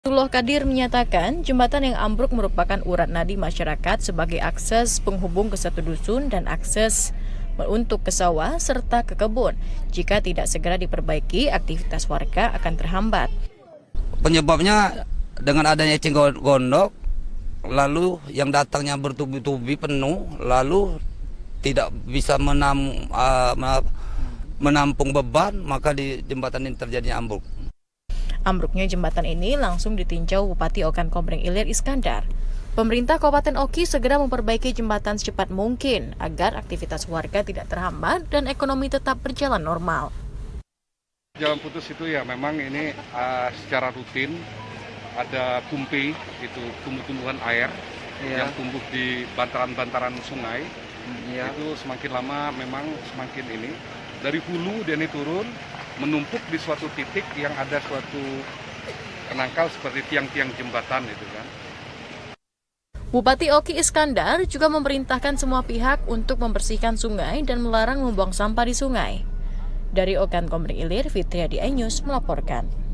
Hidayatullah Qadir menyatakan jembatan yang ambruk merupakan urat nadi masyarakat sebagai akses penghubung ke satu dusun dan akses untuk ke sawah serta ke kebun. Jika tidak segera diperbaiki, aktivitas warga akan terhambat. Penyebabnya dengan adanya eceng gondok, lalu yang datangnya bertubi-tubi penuh, lalu tidak bisa menampung beban, maka di jembatan ini terjadinya ambruk. Ambruknya jembatan ini langsung ditinjau Bupati Ogan Komering Ilir Iskandar. Pemerintah Kabupaten Oki segera memperbaiki jembatan secepat mungkin agar aktivitas warga tidak terhambat dan ekonomi tetap berjalan normal. Jalan putus itu ya memang ini secara rutin ada kumpi, itu tumbuh-tumbuhan air yang tumbuh di bantaran-bantaran sungai. Itu semakin lama memang semakin ini dari hulu dan ini turun menumpuk di suatu titik yang ada suatu penangkal seperti tiang-tiang jembatan itu kan. Bupati Oki Iskandar juga memerintahkan semua pihak untuk membersihkan sungai dan melarang membuang sampah di sungai. Dari Ogan Komering Ilir, Fitriadi News melaporkan.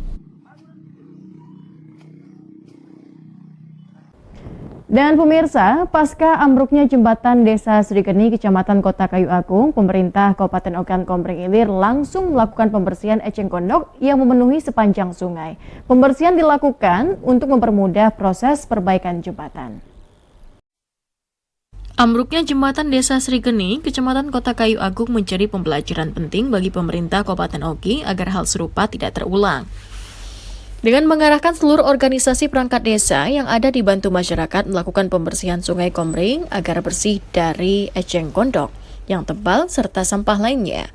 Dan pemirsa, pasca ambruknya jembatan Desa Srigeni, Kecamatan Kota Kayu Agung, pemerintah Kabupaten Ogan Komering Ilir langsung melakukan pembersihan eceng gondok yang memenuhi sepanjang sungai. Pembersihan dilakukan untuk mempermudah proses perbaikan jembatan. Ambruknya jembatan Desa Srigeni, Kecamatan Kota Kayu Agung menjadi pembelajaran penting bagi pemerintah Kabupaten Oki agar hal serupa tidak terulang. Dengan mengarahkan seluruh organisasi perangkat desa yang ada dibantu masyarakat melakukan pembersihan Sungai Komering agar bersih dari eceng gondok yang tebal serta sampah lainnya.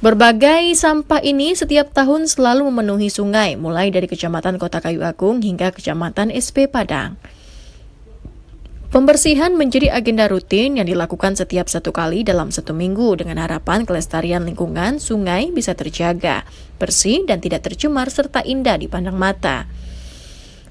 Berbagai sampah ini setiap tahun selalu memenuhi sungai, mulai dari Kecamatan Kota Kayu Agung hingga Kecamatan SP Padang. Pembersihan menjadi agenda rutin yang dilakukan setiap 1 kali dalam 1 minggu dengan harapan kelestarian lingkungan sungai bisa terjaga, bersih dan tidak tercemar serta indah dipandang mata.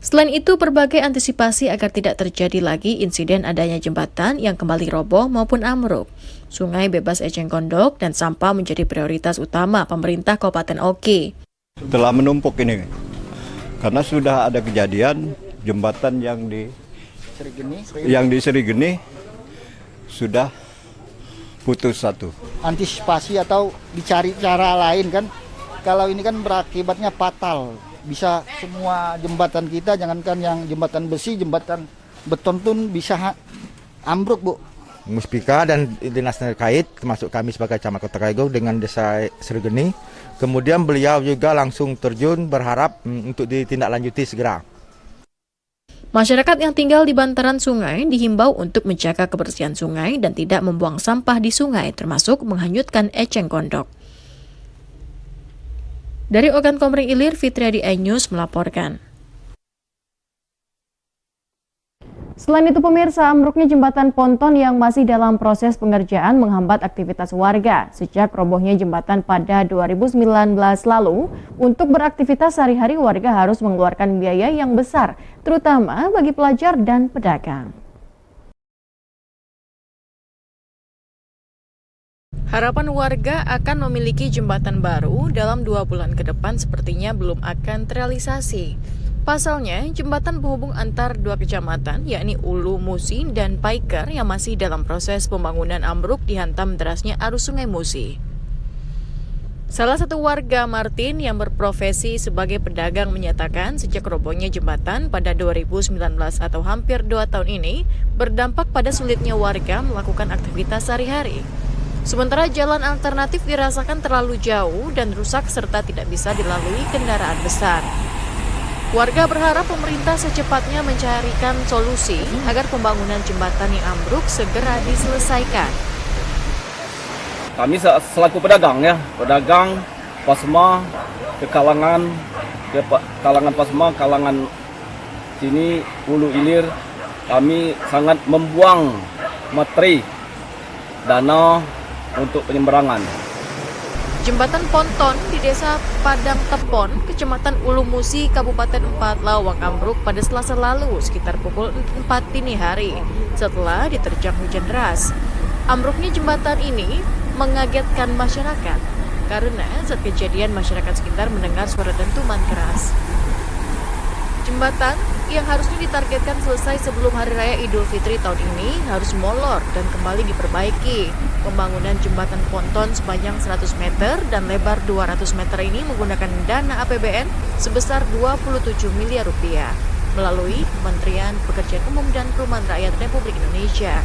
Selain itu, berbagai antisipasi agar tidak terjadi lagi insiden adanya jembatan yang kembali roboh maupun ambruk. Sungai bebas eceng gondok dan sampah menjadi prioritas utama pemerintah Kabupaten Oki. Telah menumpuk ini, karena sudah ada kejadian jembatan yang di Srigeni sudah putus satu. Antisipasi atau dicari cara lain kan, kalau ini kan berakibatnya fatal. Bisa semua jembatan kita, jangankan yang jembatan besi, jembatan beton pun bisa ambruk, Bu. Muspika dan dinas terkait, termasuk kami sebagai Camat Kota Kayu dengan Desa Srigeni, kemudian beliau juga langsung terjun berharap untuk ditindaklanjuti segera. Masyarakat yang tinggal di bantaran sungai dihimbau untuk menjaga kebersihan sungai dan tidak membuang sampah di sungai, termasuk menghanyutkan eceng gondok. Dari Ogan Komering Ilir, Fitriadi News melaporkan. Selain itu pemirsa, ambruknya jembatan ponton yang masih dalam proses pengerjaan menghambat aktivitas warga. Sejak robohnya jembatan pada 2019 lalu, untuk beraktivitas sehari-hari warga harus mengeluarkan biaya yang besar, terutama bagi pelajar dan pedagang. Harapan warga akan memiliki jembatan baru dalam 2 bulan ke depan sepertinya belum akan terrealisasi. Pasalnya, jembatan penghubung antar 2 kecamatan, yakni Ulu Musi dan Paiker yang masih dalam proses pembangunan ambruk dihantam derasnya arus Sungai Musi. Salah satu warga Martin yang berprofesi sebagai pedagang menyatakan sejak robohnya jembatan pada 2019 atau hampir 2 tahun ini berdampak pada sulitnya warga melakukan aktivitas sehari-hari. Sementara jalan alternatif dirasakan terlalu jauh dan rusak serta tidak bisa dilalui kendaraan besar. Warga berharap pemerintah secepatnya mencarikan solusi agar pembangunan jembatan yang ambruk segera diselesaikan. Kami selaku pedagang pasma kalangan pasma kalangan sini Hulu Ilir, kami sangat membuang materi dana untuk penyeberangan. Jembatan ponton di Desa Padang Tepon, Kecamatan Ulu Musi, Kabupaten 4 Lawang ambruk pada Selasa lalu sekitar pukul 4 dini hari setelah diterjang hujan deras. Ambruknya jembatan ini mengagetkan masyarakat karena saat kejadian masyarakat sekitar mendengar suara dentuman keras. Jembatan yang harusnya ditargetkan selesai sebelum Hari Raya Idul Fitri tahun ini harus molor dan kembali diperbaiki. Pembangunan jembatan ponton sepanjang 100 meter dan lebar 200 meter ini menggunakan dana APBN sebesar 27 miliar rupiah melalui Kementerian Pekerjaan Umum dan Perumahan Rakyat Republik Indonesia.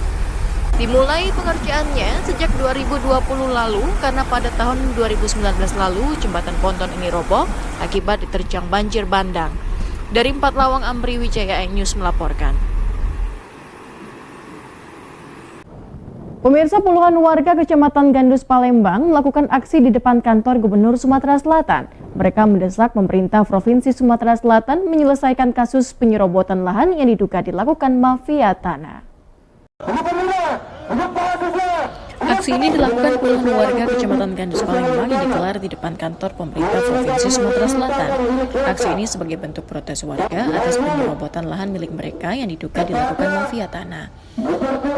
Dimulai pengerjaannya sejak 2020 lalu karena pada tahun 2019 lalu jembatan ponton ini roboh akibat diterjang banjir bandang. Dari 4 Lawang, Amri Wijaya News melaporkan. Pemirsa, puluhan warga Kecamatan Gandus Palembang melakukan aksi di depan kantor Gubernur Sumatera Selatan. Mereka mendesak pemerintah Provinsi Sumatera Selatan menyelesaikan kasus penyerobotan lahan yang diduga dilakukan mafia tanah. Aksi ini dilakukan puluhan warga Kecamatan Gandus Palembang yang digelar di depan kantor pemerintah Provinsi Sumatera Selatan. Aksi ini sebagai bentuk protes warga atas penyerobotan lahan milik mereka yang diduga dilakukan mafia tanah.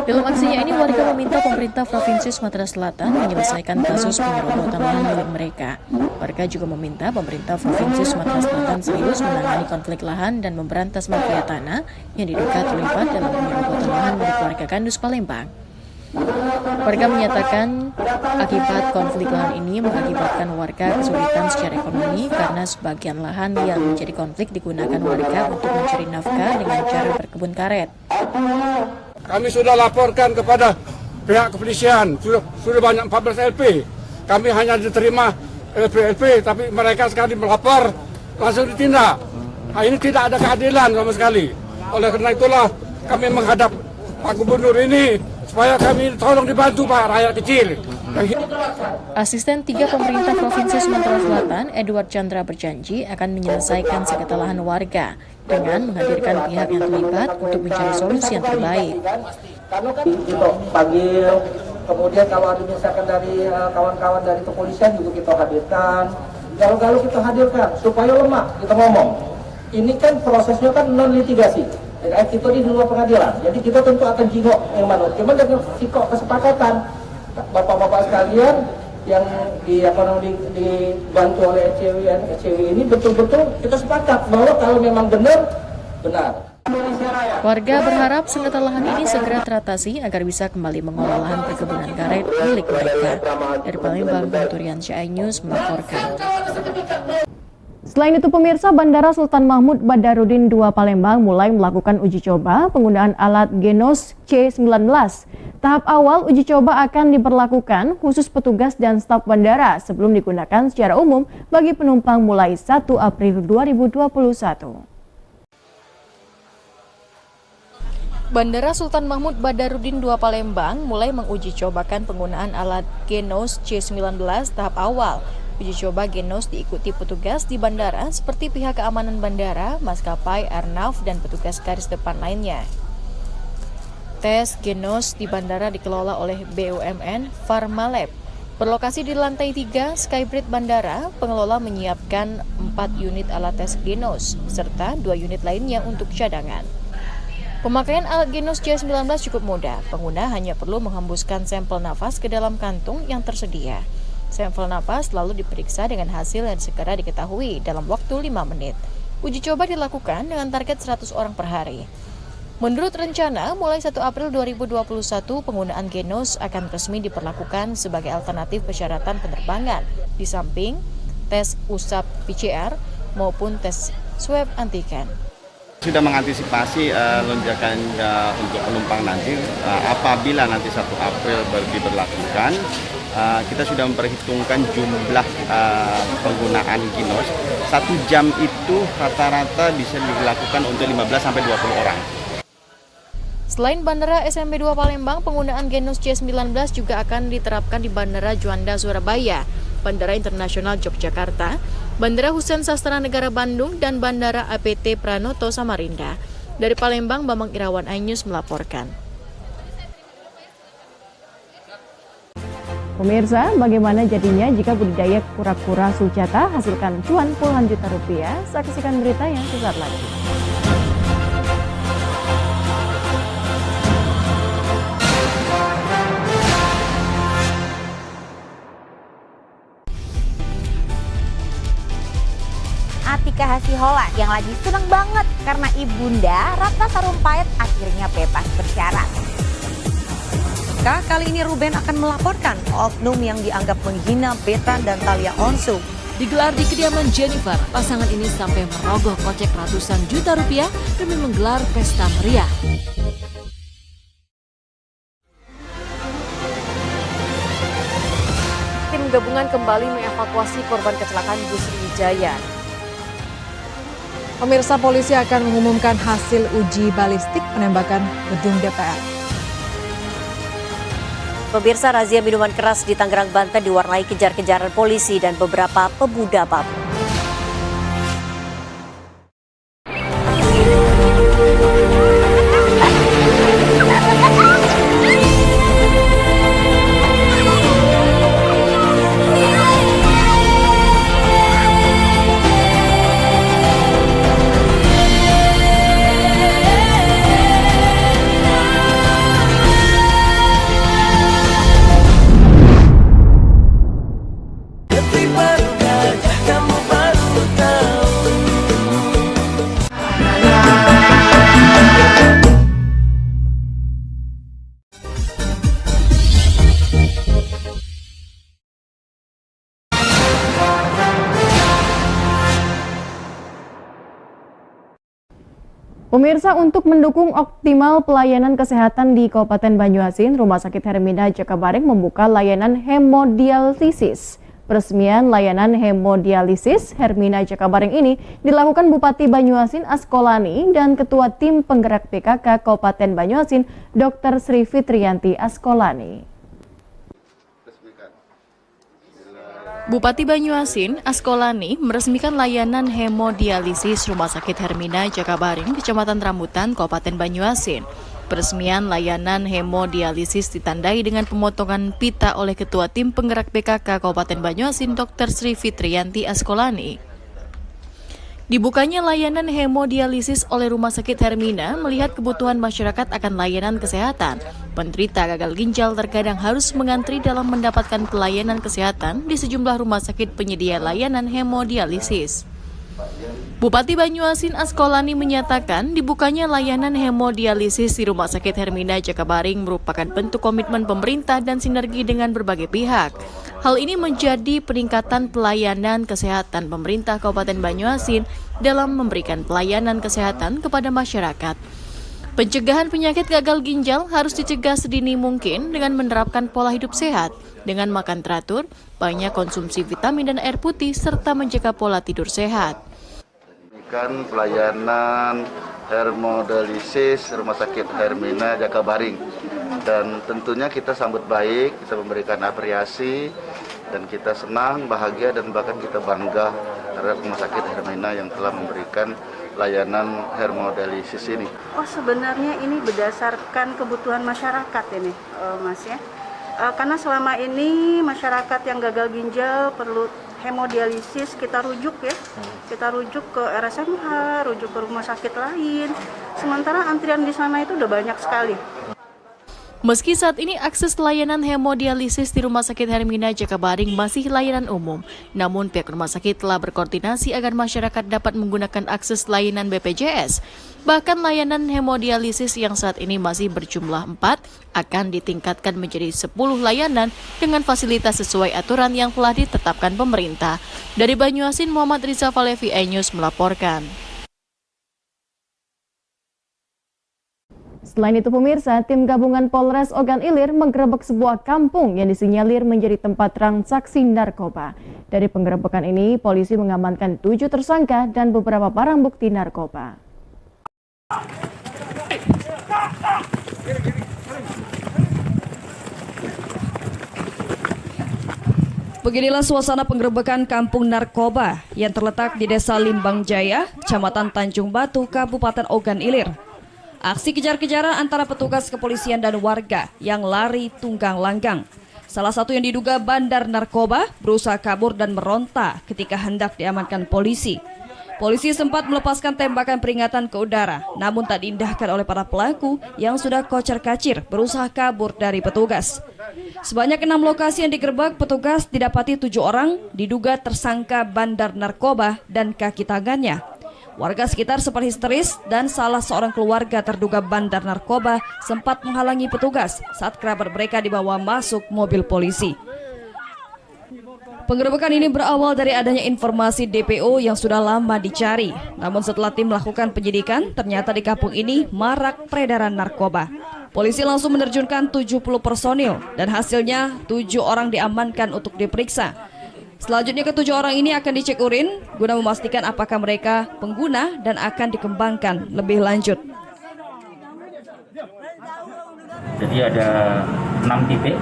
Dalam aksinya ini, warga meminta pemerintah Provinsi Sumatera Selatan menyelesaikan kasus penyerobotan lahan milik mereka. Warga juga meminta pemerintah Provinsi Sumatera Selatan serius menangani konflik lahan dan memberantas mafia tanah yang diduga terlibat dalam penyerobotan lahan milik warga Gandus Palembang. Warga menyatakan akibat konflik lahan ini mengakibatkan warga kesulitan secara ekonomi karena sebagian lahan yang menjadi konflik digunakan warga untuk mencari nafkah dengan cara berkebun karet. Kami sudah laporkan kepada pihak kepolisian, sudah banyak 14 LP. Kami hanya diterima LP, tapi mereka sekali melapor langsung ditindak. Nah, ini tidak ada keadilan sama sekali. Oleh karena itulah kami menghadap Pak Gubernur ini supaya kami tolong dibantu Pak, rakyat kecil. Asisten 3 pemerintah Provinsi Sumatera Selatan, Edward Chandra berjanji akan menyelesaikan sengketa lahan warga dengan menghadirkan pihak yang terlibat untuk mencari solusi yang terbaik. Karena kan kita panggil, kemudian kalau ada misalkan dari kawan-kawan dari kepolisian juga kita hadirkan. Kalau kita hadirkan supaya lemah kita ngomong. Ini kan prosesnya kan non litigasi. Kita di luar pengadilan, jadi kita tentu akan jingok yang mana. Cuma dengan sikap kesepakatan bapak-bapak sekalian yang dibantu oleh ECW ini betul-betul kita sepakat bahwa kalau memang benar. Warga berharap sengketa lahan ini segera teratasi agar bisa kembali mengolah lahan perkebunan karet milik mereka. Dari Palembang, Turian CI News melaporkan. Selain itu, pemirsa, Bandara Sultan Mahmud Badarudin II Palembang mulai melakukan uji coba penggunaan alat Genos C19. Tahap awal uji coba akan diberlakukan khusus petugas dan staf bandara sebelum digunakan secara umum bagi penumpang mulai 1 April 2021. Bandara Sultan Mahmud Badarudin II Palembang mulai menguji cobakan penggunaan alat Genos C19 tahap awal. Uji coba Genos diikuti petugas di bandara seperti pihak keamanan bandara, maskapai, airnav, dan petugas garis depan lainnya. Tes Genos di bandara dikelola oleh BUMN Pharmalab. Berlokasi di lantai 3 Skybridge Bandara, pengelola menyiapkan 4 unit alat tes Genos, serta 2 unit lainnya untuk cadangan. Pemakaian alat Genos C19 cukup mudah. Pengguna hanya perlu menghembuskan sampel nafas ke dalam kantung yang tersedia. Sampel napas lalu diperiksa dengan hasil yang segera diketahui dalam waktu 5 menit. Uji coba dilakukan dengan target 100 orang per hari. Menurut rencana, mulai 1 April 2021, penggunaan Genos akan resmi diperlakukan sebagai alternatif persyaratan penerbangan, di samping tes usap PCR maupun tes swab antigen. Sudah mengantisipasi lonjakan untuk penumpang nanti apabila nanti 1 April diberlakukan. Kita sudah memperhitungkan jumlah penggunaan Genos. 1 jam itu rata-rata bisa dilakukan untuk 15-20 orang. Selain Bandara SMB 2 Palembang, penggunaan Genos C19 juga akan diterapkan di Bandara Juanda Surabaya, Bandara Internasional Yogyakarta, Bandara Husein Sastra Negara Bandung, dan Bandara APT Pranoto Samarinda. Dari Palembang, Bambang Irawan, iNews melaporkan. Pemirsa, bagaimana jadinya jika budidaya kura-kura sulcata hasilkan cuan puluhan juta rupiah? Saksikan beritanya sesaat lagi. Andika Hasiholan yang lagi seneng banget karena ibunda Ratna Sarumpait akhirnya bebas bersyarat. Kali ini Ruben akan melaporkan oknum yang dianggap menghina Bethan dan Thalia Onsung. Digelar di kediaman Jennifer, pasangan ini sampai merogoh kocek ratusan juta rupiah demi menggelar pesta meriah. Tim gabungan kembali mengevakuasi korban kecelakaan bus Sriwijaya. Pemirsa, polisi akan mengumumkan hasil uji balistik penembakan gedung DPR. Pemirsa, razia minuman keras di Tangerang, Banten diwarnai kejar-kejaran polisi dan beberapa pemuda mabuk. Pemirsa, untuk mendukung optimal pelayanan kesehatan di Kabupaten Banyuasin, Rumah Sakit Hermina Jakabaring membuka layanan hemodialisis. Peresmian layanan hemodialisis Hermina Jakabaring ini dilakukan Bupati Banyuasin Askolani dan Ketua Tim Penggerak PKK Kabupaten Banyuasin, Dr. Sri Fitriyanti Askolani. Bupati Banyuasin, Askolani, meresmikan layanan hemodialisis Rumah Sakit Hermina Jakabaring, Kecamatan Rambutan, Kabupaten Banyuasin. Peresmian layanan hemodialisis ditandai dengan pemotongan pita oleh Ketua Tim Penggerak PKK Kabupaten Banyuasin, Dr. Sri Fitriyanti Askolani. Dibukanya layanan hemodialisis oleh Rumah Sakit Hermina melihat kebutuhan masyarakat akan layanan kesehatan. Penderita gagal ginjal terkadang harus mengantri dalam mendapatkan pelayanan kesehatan di sejumlah rumah sakit penyedia layanan hemodialisis. Bupati Banyuasin Askolani menyatakan dibukanya layanan hemodialisis di Rumah Sakit Hermina Jakabaring merupakan bentuk komitmen pemerintah dan sinergi dengan berbagai pihak. Hal ini menjadi peningkatan pelayanan kesehatan pemerintah Kabupaten Banyuasin dalam memberikan pelayanan kesehatan kepada masyarakat. Pencegahan penyakit gagal ginjal harus dicegah sedini mungkin dengan menerapkan pola hidup sehat, dengan makan teratur, banyak konsumsi vitamin dan air putih, serta menjaga pola tidur sehat. Pelayanan hemodialisis Rumah Sakit Hermina Jakabaring, dan tentunya kita sambut baik, kita memberikan apresiasi, dan kita senang, bahagia, dan bahkan kita bangga terhadap Rumah Sakit Hermina yang telah memberikan layanan hemodialisis ini. Oh, sebenarnya ini berdasarkan kebutuhan masyarakat ini, Mas ya. Karena selama ini masyarakat yang gagal ginjal perlu hemodialisis, kita rujuk ya, kita rujuk ke RSMH, rujuk ke rumah sakit lain. Sementara antrian di sana itu udah banyak sekali. Meski saat ini akses layanan hemodialisis di Rumah Sakit Hermina Jakabaring masih layanan umum, namun pihak rumah sakit telah berkoordinasi agar masyarakat dapat menggunakan akses layanan BPJS. Bahkan layanan hemodialisis yang saat ini masih berjumlah 4 akan ditingkatkan menjadi 10 layanan dengan fasilitas sesuai aturan yang telah ditetapkan pemerintah. Dari Banyuasin, Muhammad Riza Falevi, iNews melaporkan. Selain itu pemirsa, tim gabungan Polres Ogan Ilir menggerebek sebuah kampung yang disinyalir menjadi tempat transaksi narkoba. Dari penggerebekan ini, polisi mengamankan 7 tersangka dan beberapa barang bukti narkoba. Beginilah suasana penggerebekan kampung narkoba yang terletak di Desa Limbang Jaya, Kecamatan Tanjung Batu, Kabupaten Ogan Ilir. Aksi kejar-kejaran antara petugas kepolisian dan warga yang lari tunggang langgang. Salah satu yang diduga bandar narkoba berusaha kabur dan meronta ketika hendak diamankan polisi. Polisi sempat melepaskan tembakan peringatan ke udara, namun tak diindahkan oleh para pelaku yang sudah kocar-kacir berusaha kabur dari petugas. Sebanyak 6 lokasi yang digerebek petugas didapati 7 orang diduga tersangka bandar narkoba dan kaki tangannya. Warga sekitar sempat histeris dan salah seorang keluarga terduga bandar narkoba sempat menghalangi petugas saat kerabat mereka dibawa masuk mobil polisi. Penggerebekan ini berawal dari adanya informasi DPO yang sudah lama dicari. Namun setelah tim melakukan penyidikan, ternyata di kampung ini marak peredaran narkoba. Polisi langsung menerjunkan 70 personil dan hasilnya 7 orang diamankan untuk diperiksa. Selanjutnya ke-7 orang ini akan dicek urin guna memastikan apakah mereka pengguna dan akan dikembangkan lebih lanjut. Jadi ada 6 titik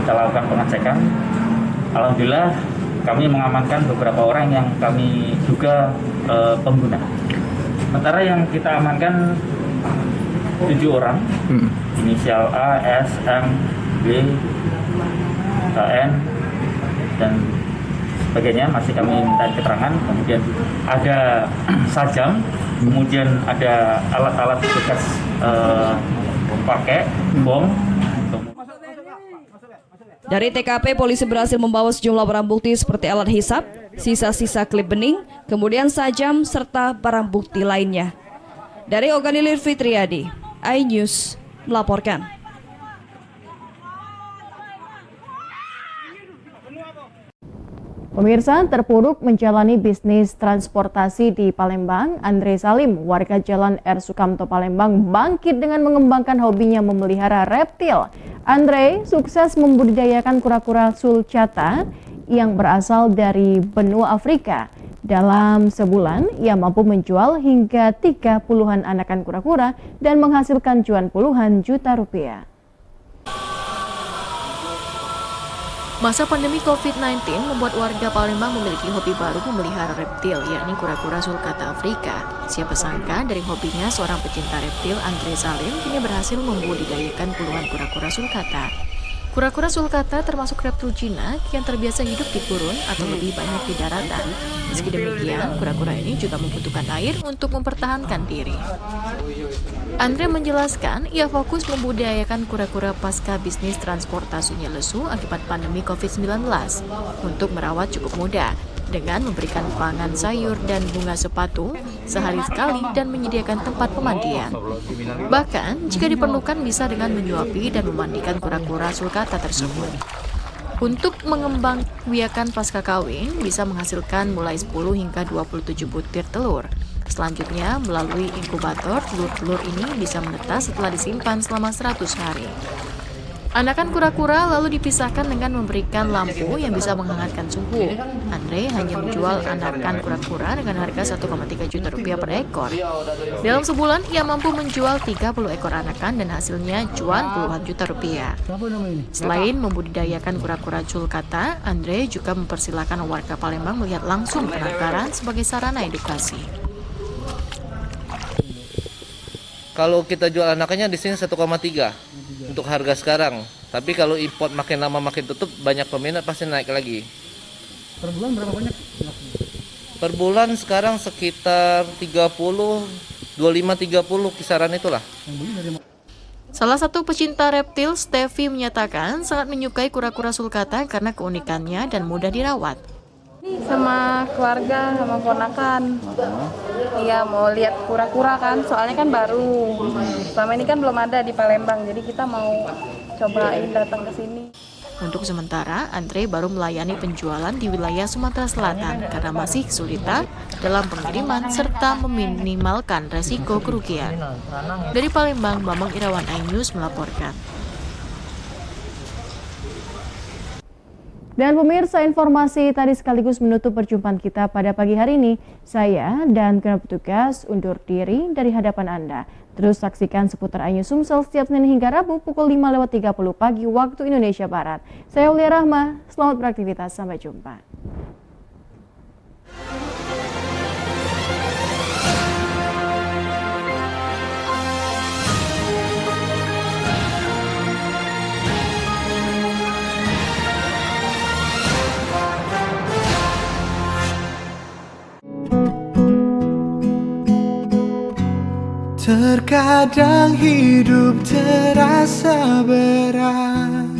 kita lakukan pengecekan. Alhamdulillah kami mengamankan beberapa orang yang kami duga pengguna. Sementara yang kita amankan 7 orang, inisial A, S, M, B, N, dan sebagainya masih kami minta keterangan. Kemudian ada sajam, kemudian ada alat-alat bekas pakai bom. Dari TKP, polisi berhasil membawa sejumlah barang bukti seperti alat hisap, sisa-sisa klip bening, kemudian sajam, serta barang bukti lainnya. Dari Oganilir Fitriadi, iNews melaporkan. Pemirsa, terpuruk menjalani bisnis transportasi di Palembang, Andre Salim, warga Jalan R. Sukamto, Palembang, bangkit dengan mengembangkan hobinya memelihara reptil. Andre sukses membudidayakan kura-kura sulcata yang berasal dari benua Afrika. Dalam sebulan, ia mampu menjual hingga 30-an anakan kura-kura dan menghasilkan cuan puluhan juta rupiah. Masa pandemi COVID-19 membuat warga Palembang memiliki hobi baru memelihara reptil, yakni kura-kura sulcata Afrika. Siapa sangka dari hobinya seorang pecinta reptil, Andre Salim, kini berhasil membudidayakan puluhan kura-kura sulcata. Kura-kura sulcata termasuk reptil jinak yang terbiasa hidup di gurun atau lebih banyak di daratan. Meski demikian, kura-kura ini juga membutuhkan air untuk mempertahankan diri. Andre menjelaskan, ia fokus membudidayakan kura-kura pasca bisnis transportasinya lesu akibat pandemi COVID-19. Untuk merawat cukup mudah, dengan memberikan pangan sayur dan bunga sepatu sehari sekali dan menyediakan tempat pemandian. Bahkan, jika diperlukan bisa dengan menyuapi dan memandikan kura-kura sulcata tersebut. Untuk mengembang biakan pasca kawin bisa menghasilkan mulai 10 hingga 27 butir telur. Selanjutnya, melalui inkubator, telur-telur ini bisa menetas setelah disimpan selama 100 hari. Anakan kura-kura lalu dipisahkan dengan memberikan lampu yang bisa menghangatkan suhu. Andre hanya menjual anakan kura-kura dengan harga 1,3 juta rupiah per ekor. Dalam sebulan, ia mampu menjual 30 ekor anakan dan hasilnya cuan puluhan juta rupiah. Selain membudidayakan kura-kura sulcata, Andre juga mempersilahkan warga Palembang melihat langsung penangkaran sebagai sarana edukasi. Kalau kita jual anakannya di sini 1,3 untuk harga sekarang. Tapi kalau import makin lama makin tutup, banyak peminat pasti naik lagi. Per bulan berapa banyak? Per bulan sekarang sekitar 30, 25-30 kisaran itulah. Salah satu pecinta reptil, Steffi, menyatakan sangat menyukai kura-kura sulcata karena keunikannya dan mudah dirawat. Sama keluarga, sama ponakan. Iya, mau lihat kura-kura kan, soalnya kan baru. Selama ini kan belum ada di Palembang, jadi kita mau cobain datang ke sini. Untuk sementara, Andre baru melayani penjualan di wilayah Sumatera Selatan karena masih kesulitan dalam pengiriman serta meminimalkan resiko kerugian. Dari Palembang, Bambang Irawan, iNews melaporkan. Dan pemirsa, informasi tadi sekaligus menutup perjumpaan kita pada pagi hari ini. Saya dan genap petugas undur diri dari hadapan Anda. Terus saksikan seputar iNews Sumsel setiap Senin hingga Rabu pukul 5:30 pagi waktu Indonesia Barat. Saya Ulia Rahma, selamat beraktivitas, sampai jumpa. Terkadang hidup terasa berat,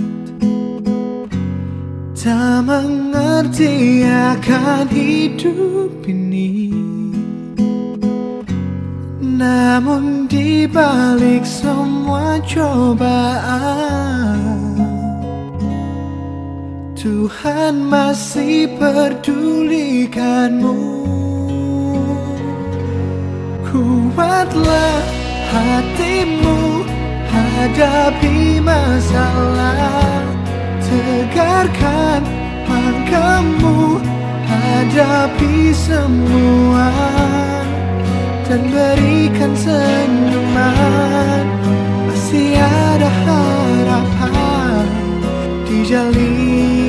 tak mengerti akan hidup ini. Namun di balik semua cobaan, Tuhan masih pedulikanmu. Kuatlah hatimu, hadapi masalah. Tegarkan langkahmu, hadapi semua. Dan berikan senyuman, masih ada harapan di jalin